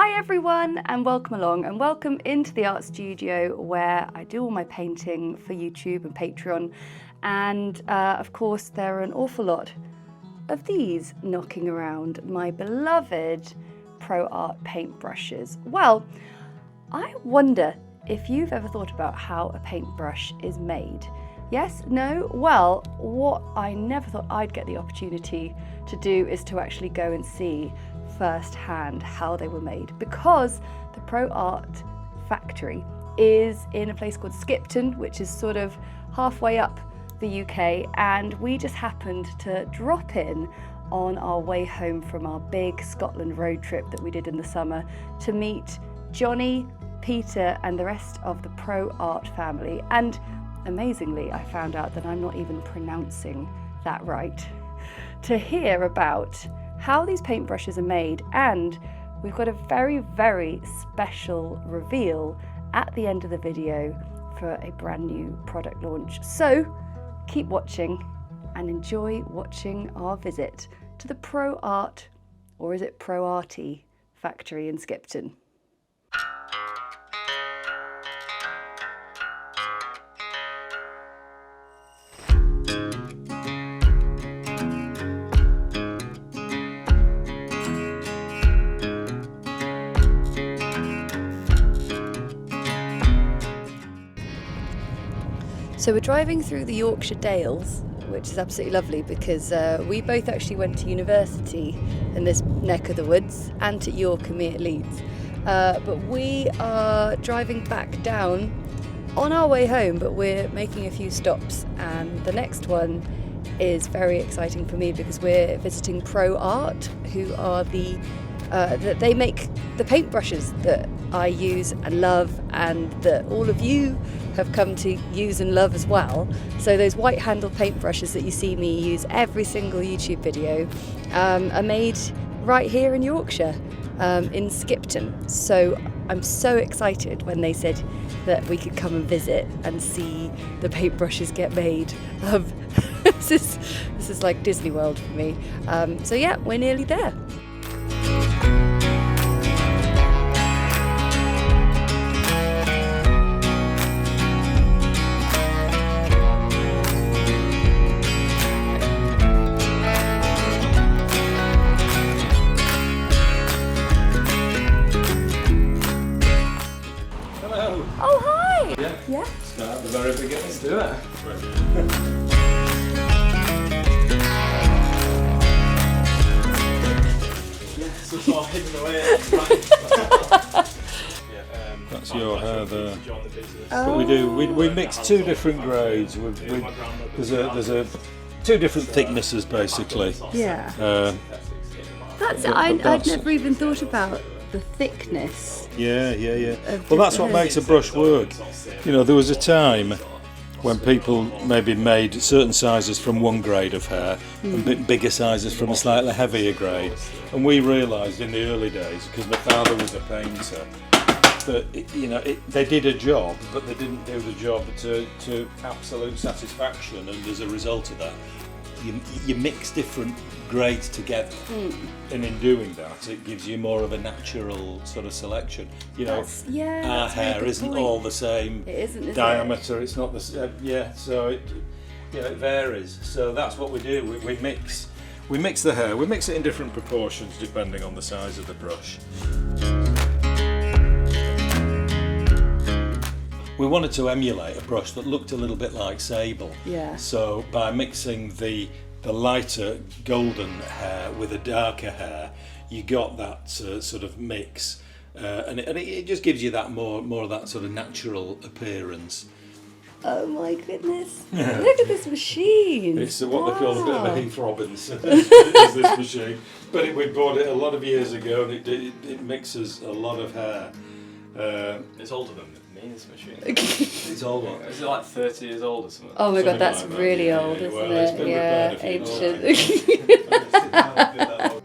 Hi everyone, and welcome along and welcome into the art studio where I do all my painting for YouTube and Patreon, and of course there are an awful lot of these knocking around, my beloved Pro Arte paintbrushes. Well, I wonder if you've ever thought about how a paintbrush is made. Yes? No? Well, what I never thought I'd get the opportunity to do is to actually go and see firsthand how they were made, because the Pro Arte factory is in a place called Skipton, which is sort of halfway up the UK, and we just happened to drop in on our way home from our big Scotland road trip that we did in the summer to meet Johnny, Peter and the rest of the Pro Arte family. And amazingly, I found out that I'm not even pronouncing that right. To hear about how these paintbrushes are made, and we've got a very, very special reveal at the end of the video for a brand new product launch. So keep watching and enjoy watching our visit to the Pro Arte, or is it Pro Arte factory in Skipton. So we're driving through the Yorkshire Dales, which is absolutely lovely because we both actually went to university in this neck of the woods, and at York and me at Leeds. But we are driving back down on our way home, but we're making a few stops, and the next one is very exciting for me because we're visiting Pro Arte, who are they make the paintbrushes that I use and love, and that all of you have come to use and love as well. So those white handle paintbrushes that you see me use every single YouTube video are made right here in Yorkshire, in Skipton. So I'm so excited when they said that we could come and visit and see the paintbrushes get made. This is like Disney World for me. So yeah, we're nearly there. Oh, hi! Yeah? Start at the very beginning. Let's do it. So it's all hidden away. That's your hair there. But we mix two different grades. There's two different thicknesses basically. Yeah. That's it. I'd never even thought about the thickness. Yeah. Well, that's what makes a brush work. You know, there was a time when people maybe made certain sizes from one grade of hair and bigger sizes from a slightly heavier grade. And we realised in the early days, because my father was a painter, that they did a job, but they didn't do the job to absolute satisfaction. And as a result of that, you mix different grades together, and in doing that it gives you more of a natural sort of selection. Our hair isn't all the same diameter. It's not the same. So it varies. So that's what we do. We mix the hair. We mix it in different proportions depending on the size of the brush. We wanted to emulate a brush that looked a little bit like sable. Yeah. So by mixing the lighter golden hair with a darker hair, you got that sort of mix, and it just gives you that more of that sort of natural appearance. Oh my goodness! Look at this machine. It's what they call a bit of a Heath Robbins. Is this machine? But we bought it a lot of years ago, and it mixes a lot of hair. It's older than me, this machine. It's old one. Is it like 30 years old or something? Oh my god, that's like that. really old, isn't well, it? it's been repaired a few Ancient. times.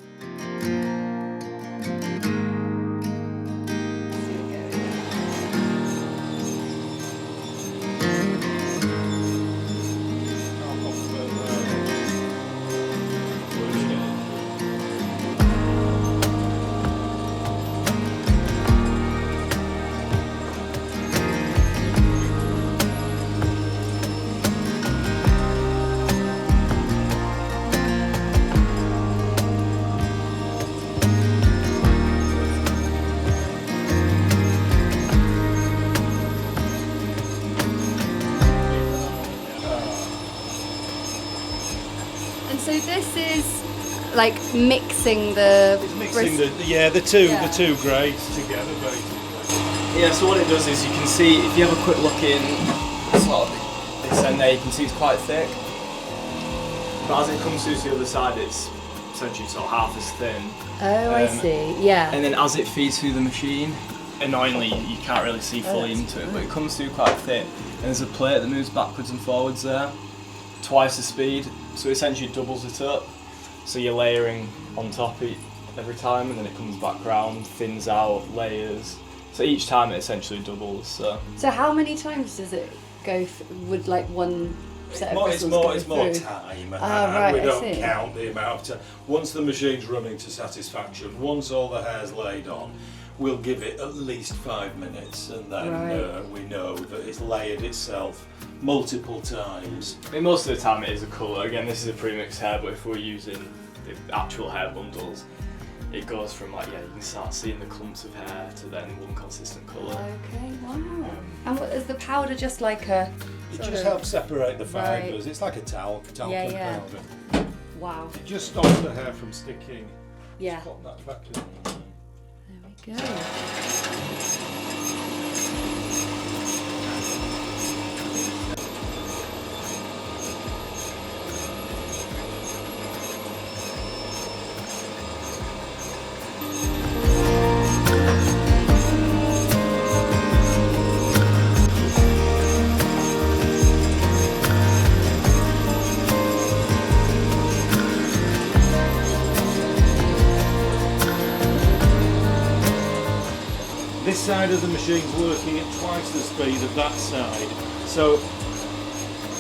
this is like mixing the. It's mixing the two grades together, basically. Yeah, so what it does is you can see, if you have a quick look in sort of this end there, you can see it's quite thick. But as it comes through to the other side, it's essentially sort of half as thin. Oh, I see. Yeah. And then as it feeds through the machine, annoyingly you can't really see fully into it, but it comes through quite thin. And there's a plate that moves backwards and forwards there, twice the speed, so it essentially doubles it up. So you're layering on top every time, and then it comes back round, thins out, layers. So each time it essentially doubles. So how many times does it go with like one set of bristles? It's more time. Right, we don't count the amount of time. Once the machine's running to satisfaction, once all the hair's laid on, we'll give it at least 5 minutes, and then we know that it's layered itself multiple times. I mean, most of the time it is a colour. Again, this is a pre-mixed hair, but if we're using the actual hair bundles, it goes from like, you can start seeing the clumps of hair to then one consistent colour. Okay, wow. And what is the powder just like a... It just helps separate the fibres. It's like a talcum powder. Wow. It just stops the hair from sticking. Yeah. Just pop that back in. There we go. This side of the machine's working at twice the speed of that side, so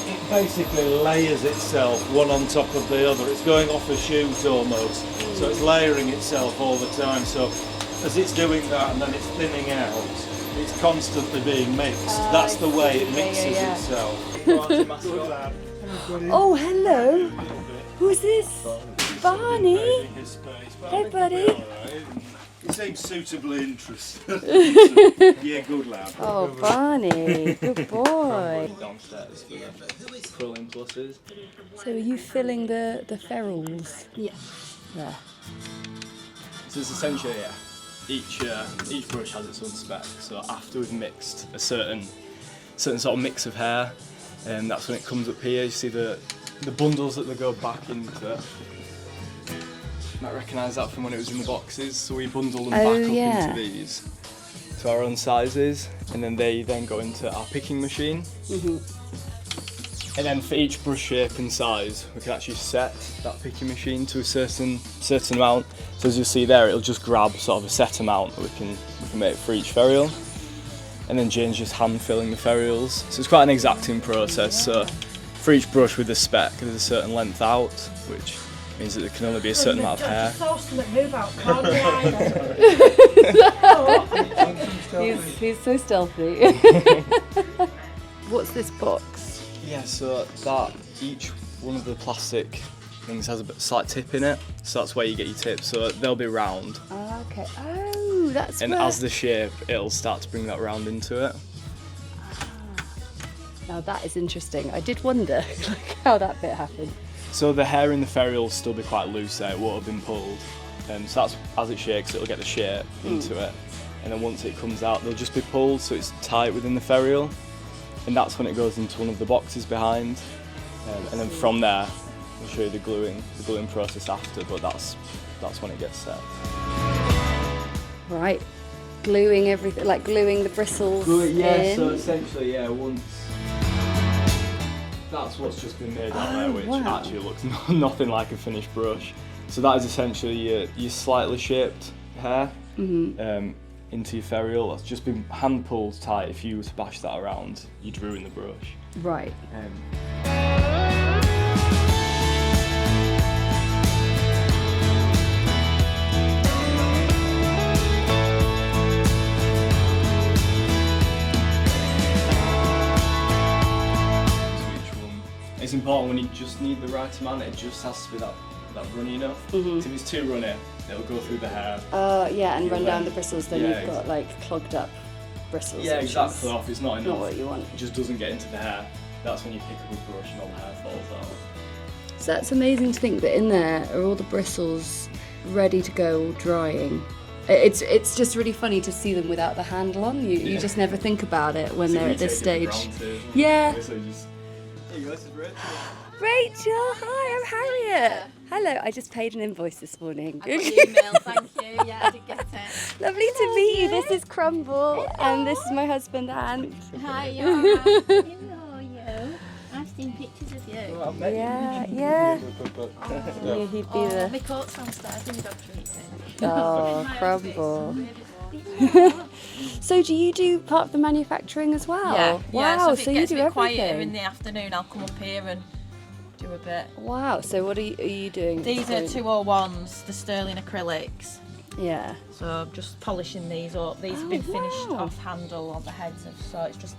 it basically layers itself one on top of the other. It's going off a shoot almost, so it's layering itself all the time. So as it's doing that and then it's thinning out, it's constantly being mixed. That's the way it mixes itself. Oh, hello. Who's this? Barney. Hey, buddy. He seems suitably interested. Yeah, good lad. Oh, Barney, good boy. Downstairs for the Ferrule pluses. So are you filling the ferrules? Yeah. Yeah. So it's essentially, each brush has its own spec. So after we've mixed a certain sort of mix of hair, that's when it comes up here. You see the bundles that they go back into. You might recognise that from when it was in the boxes. So we bundle them back up into these to our own sizes, and then they then go into our picking machine. And then for each brush shape and size, we can actually set that picking machine to a certain amount. So as you'll see there, it'll just grab sort of a set amount that we can make for each ferrule. And then Jane's just hand filling the ferrules. So it's quite an exacting process. So for each brush with the spec, there's a certain length out, which means that there can only be a certain amount of hair. He's so stealthy. What's this box? Yeah, so that each one of the plastic things has a slight tip in it, so that's where you get your tips. So they'll be round. Okay. Oh, that's. And as the shape, it'll start to bring that round into it. Now that is interesting. I did wonder how that bit happened. So the hair in the ferrule will still be quite loose there, it won't have been pulled. So that's, as it shakes, it'll get the shape into it. And then once it comes out, they'll just be pulled so it's tight within the ferrule. And that's when it goes into one of the boxes behind. And then from there, I'll show you the gluing process after, but that's when it gets set. Right, gluing everything, like gluing the bristles in. So essentially, once that's what's just been made out there, which actually looks nothing like a finished brush. So that is essentially your slightly shaped hair into your ferrule. That's just been hand pulled tight. If you were to bash that around, you'd ruin the brush. Right. It's important when you just need the right amount, it just has to be that runny enough. So if it's too runny, it'll go through the hair. Yeah, and run down the bristles, then you've got like clogged up bristles. Yeah, exactly. If it's not enough, not what you want. It just doesn't get into the hair. That's when you pick up a brush and all the hair falls out. So that's amazing to think that in there are all the bristles ready to go, all drying. It's just really funny to see them without the handle on. You just never think about it when they're at this stage. Yeah. Rachel, hi, I'm Harriet. Hello, I just paid an invoice this morning. I got your email, thank you. Yeah, I did get it. Lovely to meet you. This is Crumble, and this is my husband, Ant. Hi, you're all right. Hello, you. I've seen pictures of you. Yeah. Yeah, He'd be the... my coat's downstairs in the dog treating. Oh, Crumble. So do you do part of the manufacturing as well? Yeah, Wow, if it so you gets do a bit quieter in everything. the afternoon, I'll come up here and do a bit. Wow, so what are you doing? These are 201s, the sterling acrylics. Yeah. So I'm just polishing these up. These have been finished wow. off handle on the heads, so it's just,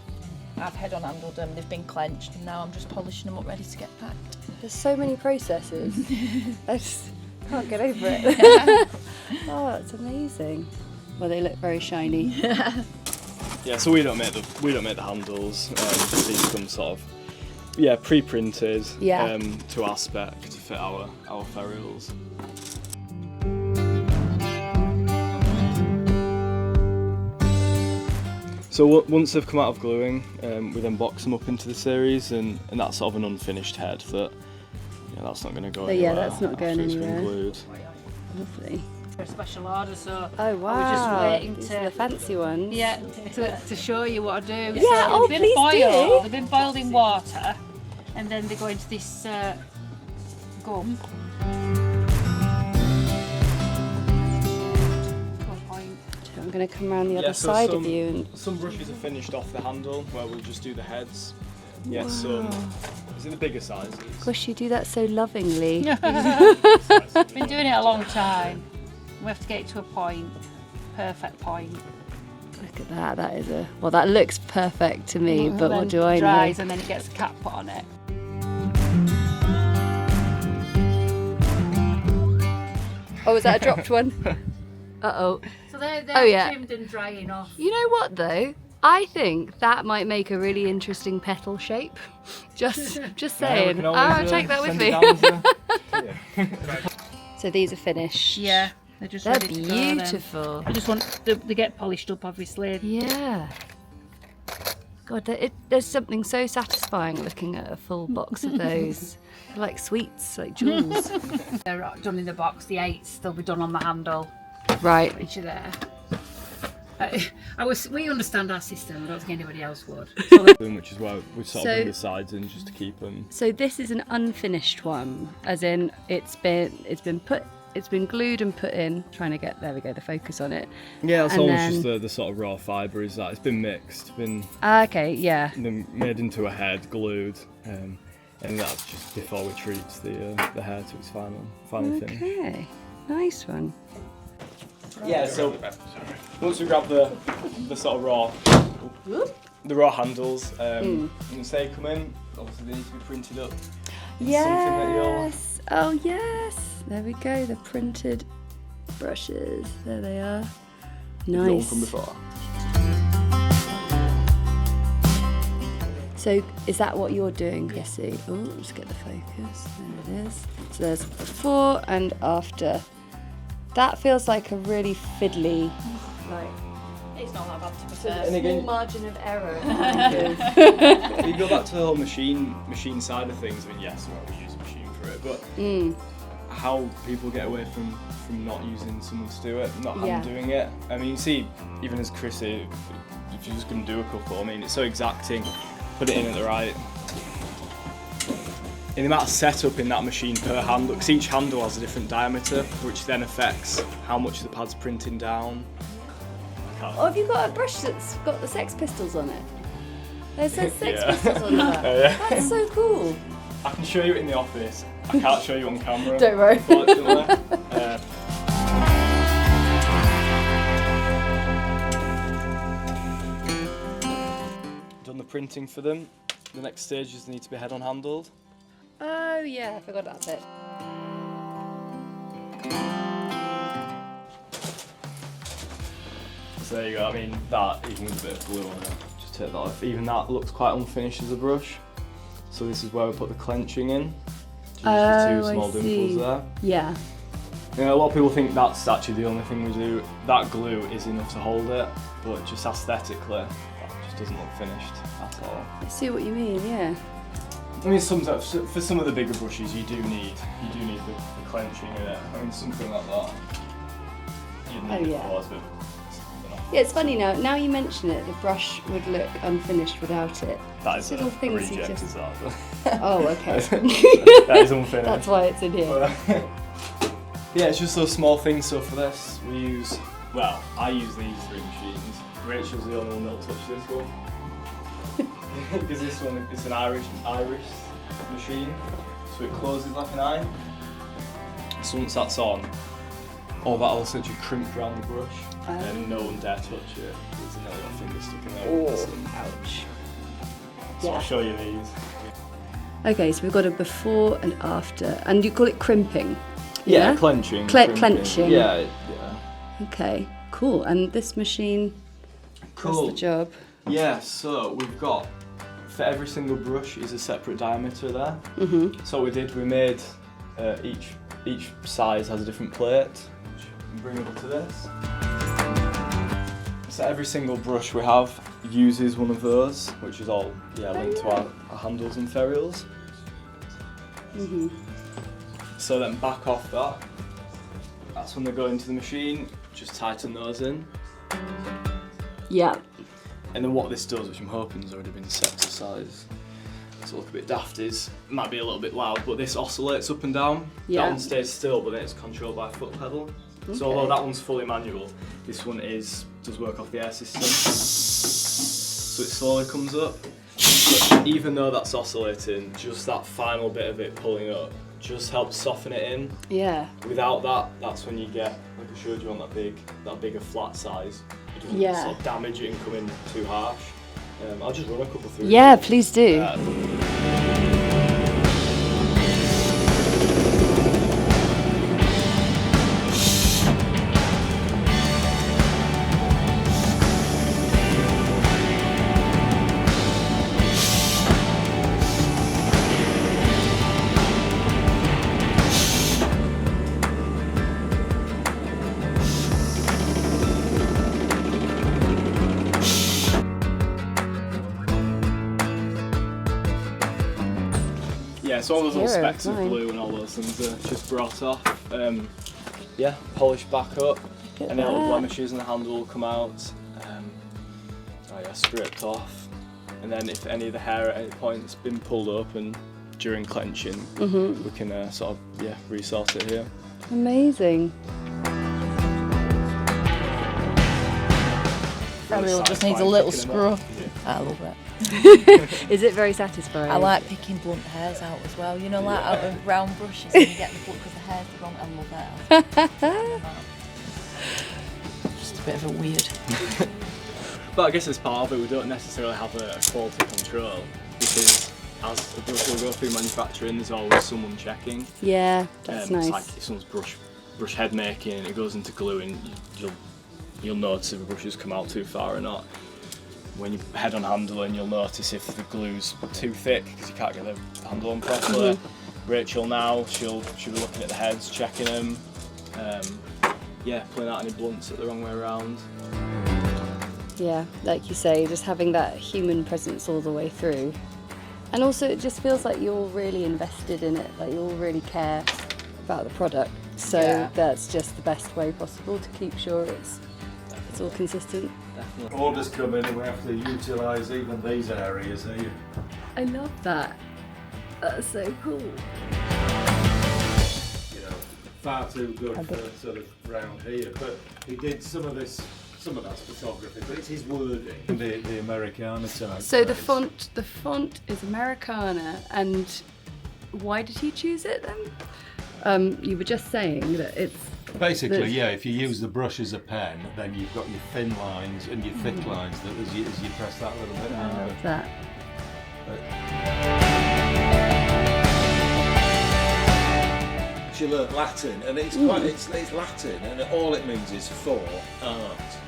I've head on handled them, they've been clenched, and now I'm just polishing them up ready to get packed. There's so many processes. I just can't get over it. Oh, it's amazing. Well, they look very shiny. Yeah, so we don't make the handles. These come sort of pre-printed to our spec to fit our ferrules. So once they've come out of gluing, we then box them up into the series, and that's sort of an unfinished head that that's not going to go anywhere. Yeah, that's not going after it's been anywhere. glued. Lovely. For a special order, so Oh wow! I was just waiting These to are the fancy ones. to show you what I do. Yeah, So oh, they've been please boiled. do. They've been boiled in water, and then they go into this gum. To a point. I'm going to come around the other So side of you and. some brushes are finished off the handle, where we'll just do the heads. Yeah, some. Is it the bigger sizes? Gosh, you do that so lovingly. Been doing it a long time. We have to get it to a point, perfect point. Look at that. That is a. Well, that looks perfect to me, but Then what do I it dries, know? and then it gets a cap put on it. Oh, was that a dropped one? Uh-oh. So they're Oh, yeah. trimmed and drying off. You know what though? I think that might make a really interesting petal shape. Just saying. I'll take that with me. So these are finished. Yeah, they're just They're ready to go then. beautiful. I just want they get polished up, obviously. Yeah. God, there's something so satisfying looking at a full box of those. They're like sweets, like jewels. They're done in the box. The 8s, they'll be done on the handle. Right. Which are there. We understand our system. I don't think anybody else would. Which is why we sort So- of bring the sides in just to keep them. So this is an unfinished one, as in it's been glued and put in. Trying to get, there we go, the focus on it. Yeah, that's And almost then- just the sort of raw fibre. Is that it's been mixed, been Okay, yeah. then made into a head, glued, and that's just before we treat the hair to its final finish. Okay, nice one. Yeah, so once we grab the sort of raw handles, once they come in, obviously they need to be printed up. It's something that Yes. Oh yes. There we go. The printed brushes. There they are. you'll Nice. from before. So is that what you're doing, Jesse? Oh, let's get the focus. There it is. So there's before and after. That feels like a really fiddly, like It's not that bad to be small fair. And again- margin of error. If you go back to the whole machine side of things, I mean, yes, we use a machine for it, but how people get away from not using someone to do it, not hand doing it. I mean, you see, even as Chrissy, if you're just going to do a couple, I mean, it's so exacting. Put it in at the right. In the amount of setup in that machine per handle, because each handle has a different diameter, which then affects how much the pad's printing down. Oh, have you got a brush that's got the Sex Pistols on it? There's Sex Yeah. Pistols on that. Yeah. That's so cool. I can show you it in the office. I can't show you on camera. Don't worry. Unfortunately. Done the printing for them. The next stages need to be head-on handled. Oh yeah, I forgot that bit. So there you go. I mean, that even with a bit of glue on it, just take that off. Even that looks quite unfinished as a brush. So this is where we put the clenching in. Just the two small dimples there. Yeah. You know, a lot of people think that's actually the only thing we do. That glue is enough to hold it, but just aesthetically, that just doesn't look finished at all. I see what you mean, yeah. I mean, sometimes for some of the bigger brushes, you do need the clenching in it. I mean, something like that. You'd need it for, but Yeah, it's funny now. Now you mention it, the brush would look unfinished without it. that is Little a things you reject, just- is that? Oh, okay. That is unfinished. That's why it's in here. Yeah, it's just those small things. So for this, we use, well, I use these 3 machines. Rachel's the only one that'll touch this one. Because this one, it's an iris machine, so it closes like an eye. So once that's on, all that'll essentially crimp around the brush, and no one dare touch it. There's another one finger stuck in there. Ouch. So I'll show you these. Okay, so we've got a before and after, and you call it crimping. Yeah, clenching. Clenching. Yeah. Okay, cool. And this machine does the job. Yeah, so we've got, for every single brush is a separate diameter there. So what we did, we made each size has a different plate, which we bring over to this. So every single brush we have uses one of those, which is all linked to our handles and ferrules. So then back off that's when they go into the machine, just tighten those in. Yeah. And then what this does, which I'm hoping has already been set to size, to look a bit daft, is, might be a little bit loud, but this oscillates up and down. Yeah. That one stays still, but then it's controlled by a foot pedal. Okay. So although that one's fully manual, this one does work off the air system. So it slowly comes up. But even though that's oscillating, just that final bit of it pulling up just helps soften it in. Yeah. Without that, that's when you get, like I showed you on that bigger flat size. It doesn't sort of damage it and come in too harsh. I'll just run a couple through. Yeah, please do. Yeah, so all those little Hero, specks of nice. glue and all those things are just brought off. Polished back up. Look at Any little that. blemishes in the handle will come out. Stripped off. And then if any of the hair at any point has been pulled up and during clenching, we can resort it here. Amazing. Ferrule just needs a satisfying little picking them up. scruff. I love it. Is it very satisfying? I like picking blunt hairs out as well. You know, like out of round brushes and you get the blunt because the hair's the wrong. I love that. Just a bit of a weird. But I guess as part of it, we don't necessarily have a quality control because as a brush will go through manufacturing, there's always someone checking. Yeah, that's nice. It's like if someone's brush head making and it goes into gluing, you'll notice if a brush has come out too far or not. When you head on handling, you'll notice if the glue's too thick because you can't get the handle on properly. Rachel now, she'll be looking at the heads, checking them. Pulling out any blunts that the wrong way around. Yeah, like you say, just having that human presence all the way through. And also it just feels like you're really invested in it, like you all really care about the product. So that's just the best way possible to keep sure it's all consistent. Definitely. Orders come in and we have to utilise even these areas here. I love that. That's so cool. You know, far too good for sort of round here. But he did some of that's photography, but it's his wording. The Americana type. So the phrase. font is Americana, and why did he choose it then? You were just saying that it's Basically, if you use the brush as a pen, then you've got your thin lines and your thick lines that as you press that little bit I harder. love that. She learnt Latin, and it's Latin, and all it means is for art.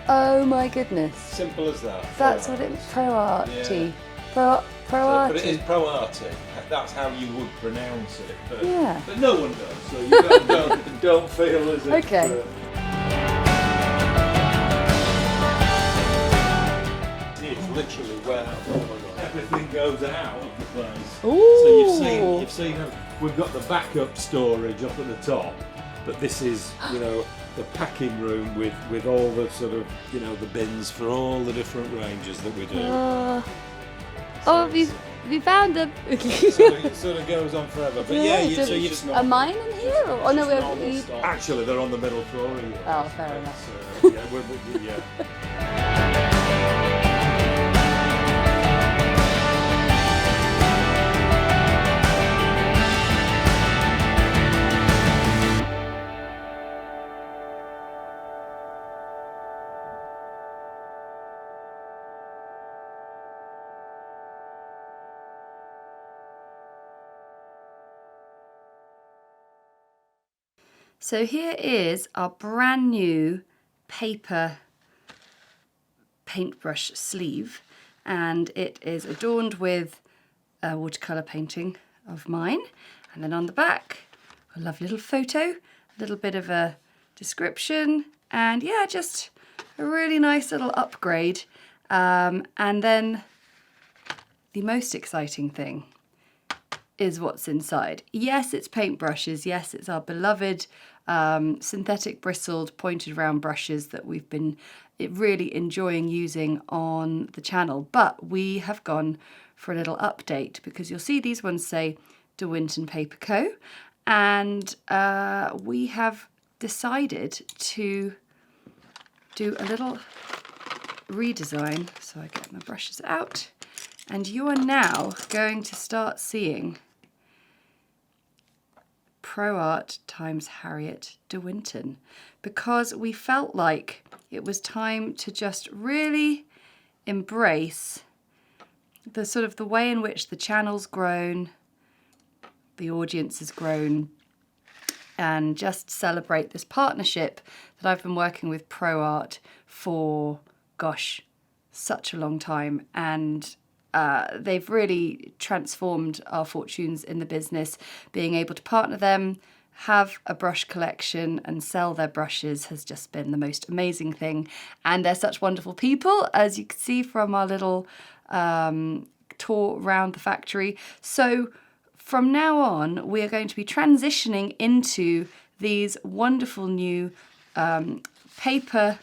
Oh my goodness. Simple as that. That's what it Pro Arte. Yeah. Pro But it is Arte. Pro Arte. That's how you would pronounce it. But, Yeah. but no one does, so you don't feel as if... Okay. It's literally where everything goes out of the place. Ooh. So you've seen we've got the backup storage up at the top, but this is, you know, the packing room with all the sort of, you know, the bins for all the different ranges that we do. Have you found them? So it sort of goes on forever. But Yeah, so you've Are mine in here? Or no, we actually they're on the middle floor here. Oh, fair enough. Yeah. So here is our brand new paper paintbrush sleeve, and it is adorned with a watercolour painting of mine, and then on the back a lovely little photo, a little bit of a description, and yeah, just a really nice little upgrade. And then the most exciting thing is what's inside. Yes, it's paintbrushes. Yes, it's our beloved synthetic bristled pointed round brushes that we've been really enjoying using on the channel. But we have gone for a little update, because you'll see these ones say De Winton Paper Co. And we have decided to do a little redesign. So I get my brushes out, and you are now going to start seeing Pro Art times Harriet De Winton, because we felt like it was time to just really embrace the sort of the way in which the channel's grown, the audience has grown, and just celebrate this partnership that I've been working with Pro Art for, gosh, such a long time. And they've really transformed our fortunes in the business. Being able to partner them, have a brush collection and sell their brushes has just been the most amazing thing. And they're such wonderful people, as you can see from our little tour around the factory. So from now on, we are going to be transitioning into these wonderful new paper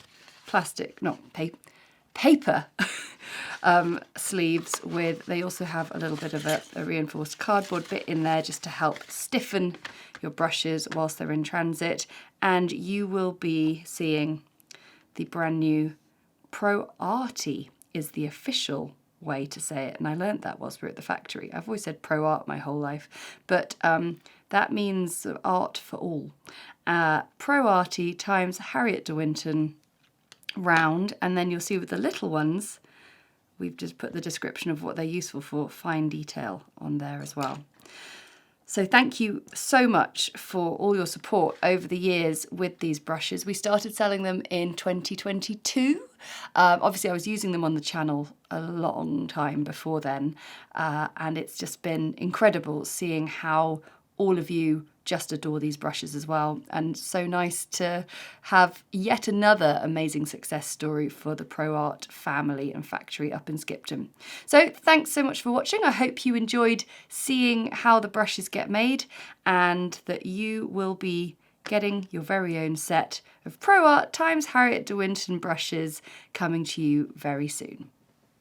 sleeves with, they also have a little bit of a reinforced cardboard bit in there just to help stiffen your brushes whilst they're in transit. And you will be seeing the brand new Pro Arte is the official way to say it, and I learnt that whilst we were at the factory. I've always said Pro Art my whole life, but that means art for all. Pro Arte times Harriet De Winton round, and then you'll see with the little ones, we've just put the description of what they're useful for, fine detail on there as well. So thank you so much for all your support over the years with these brushes. We started selling them in 2022. Obviously, I was using them on the channel a long time before then, and it's just been incredible seeing how all of you just adore these brushes as well, and so nice to have yet another amazing success story for the Pro Art family and factory up in Skipton. So thanks so much for watching. I hope you enjoyed seeing how the brushes get made, and that you will be getting your very own set of Pro Art times Harriet De Winton brushes coming to you very soon.